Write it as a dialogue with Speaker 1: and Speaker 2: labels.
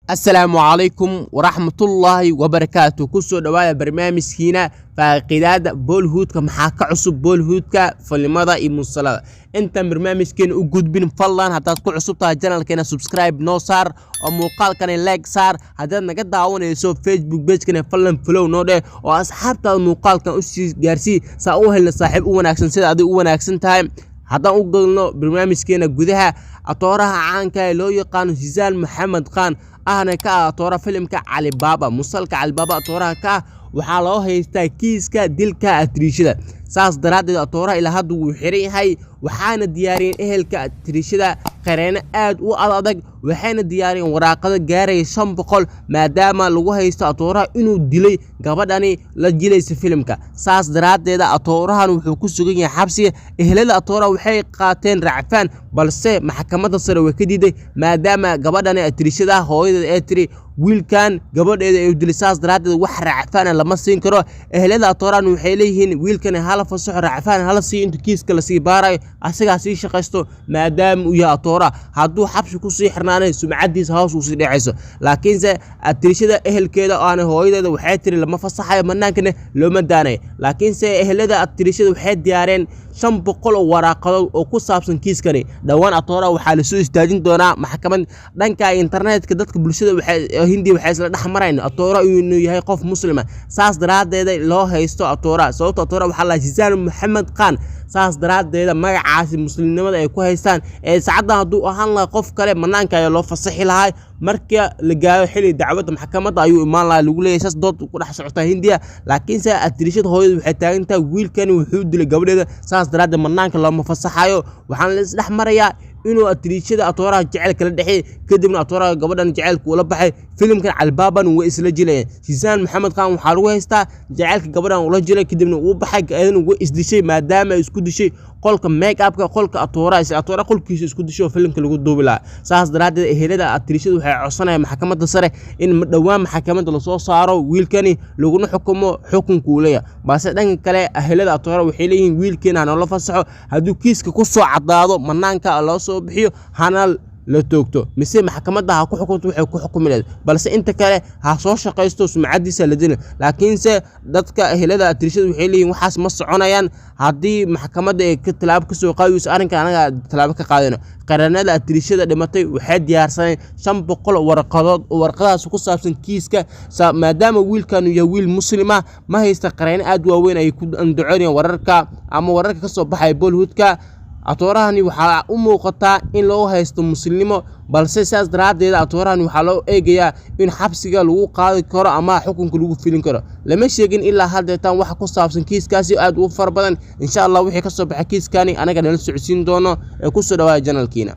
Speaker 1: السلام عليكم ورحمة الله وبركاته. كسو دوايا برنامجكينا فاقيداد بولهودكا maxaa ka cusub بولهودكا فلمada iyo musalada inta barnaamijkeena u gudbin fallan hadaad ku cusub tahay channelkeena subscribe noo saar oo muuqaalkana like saar hadaad naga daawanayso Facebook page-kana fallan follow noo dheh oo asxaabtaada muuqaalkan u sii gaarsii saa u helna saaxiib u wanaagsan sida adigu u wanaagsan tahay haddaan u galno barnaamijkeena gudaha atooraha caanka ee loo yaqaan Hizaal Maxamed Khan ahna ka atoora filimka Ali Baba musalka Ali Baba atooraha ka waxaa loo haystaa kiiska dilka atriishada saas daraadeed atoora ilaa hadda wuu xiran yahay waxaana diyaariyeen ehelka atriishada qareena aad u adag waxayna diyaariyeen waraaqada gaaray 500 maadaama lagu haysto atoora inuu dilay gabadhani la jilaysa filimka saas daraadeed atoorahan wuxuu ku sugan yahay xabsi ehelada atoora waxay qaateen racfaan balse maxkamadda sare way ka diiday maadaama gabadhani atriishada hooyadeed ay tiri wiilkan gabadheeda ay dilay saas daraadeed wax racfaan lama siin karo ehelada atooran waxay leeyihiin wiilkan hala fasaxo racfaan hala sii inta kiiska la sii baaray asaga sii shaqaysto maadaama uu yahay atoora hadduu xabsi ku sii xirnaanay sumcadiisa hoos u sii dhacayso laakiinse atriishada ehelkeeda oo aan hooyadeeda waxay tiri lama fasaxayo manaankana looma daanay laakiinse ehelada atriishada waxay diyaareen 500 waraaqadood oo ku saabsan kiiskani dhawaan atoora waxaa la soo istaajin doonaa maxkamad dhanka internetka dadka bulshada waxay hindi waxay isla dhaxmareen atoora inuu yahay qof muslima saas daraadeed loo haysto atoora sababtoo atoora waxaa la Hizaal Maxamed Khan saas daraadeed magacaasi muslimnimada ay ku haystaan ee saacada haduu ahaan la qof kale manaanka ay loo fasaxi lahay marka la gaaro xilli dacwada maxkamadda ayuu imaan lahaa lagu leeyahay saas dood ku dhex socota hindiya laakiin se atriishada hooyadu waxay taagantaa wiilkan wuxuu dilay gabadheeda saas daraadeed manaanka looma fasaxayo waxaan la isdhex marayaa inuu atriishada atooraha jecel kala dhaxay kadibna atooraha gabadhan jecelku ula baxay filimkan Ali Baba way isla jilayeen Hizaal Maxamed Khan waxaa lagu haystaa jecelka gabadhan ula jilay kadibna uu baxay ayadana way isdishay maadaama ay isku dishay qolka make upka qolka atoora qolkiisa isku dishay filimka lagu duubi lahaa saas daraadeed ehelada atriishada waxay codsanayaan maxkamadda sare in dhawaan maxkamadda la soo saaro wiilkani laguna xukumo xukunka uu leeyahay balse dhanka kale ehelada atoora waxay leeyihiin wiilkeena aan la fasaxo hadduu kiiska ku soo cadaado manaanka loo soo bixiyo hanal la toogto mise maxkamadda ha ku xukunto waxay ku xukumineed balse inta kale ha soo shaqaysto sumcadiisa la dilay laakiinse dadka ehelada atriishada waxay leeyihiin waxaas ma soconayaan haddii maxkamadda ay ka talaab ka soo qaadayso arrinka anaga talaab ka qaadano qaranada atriishada dhimatay waxay diyaarsaneen 500 warqadood oo warqadaas ku saabsan kiiska maadaama wiilkan yahay wiil muslima ma haysta qareen aad waaweyn ay ku andacoonayaan wararka ka soo baxay Bollywoodka atoorahani waxaa u muuqataa in loo haysto muslimnimo balse saas daraadeed atoorahani waxaa loo eegayaa in xabsiga lagu qaadi karo ama xukunka lagu filin karo lama sheegin ilaa haddeetan wax ku saabsan kiiskaasi aad u far badan insha Allah wixii ka soo baxay kiiskani anaga nala socodsiin doono ee ku soo dhawaada channelkeena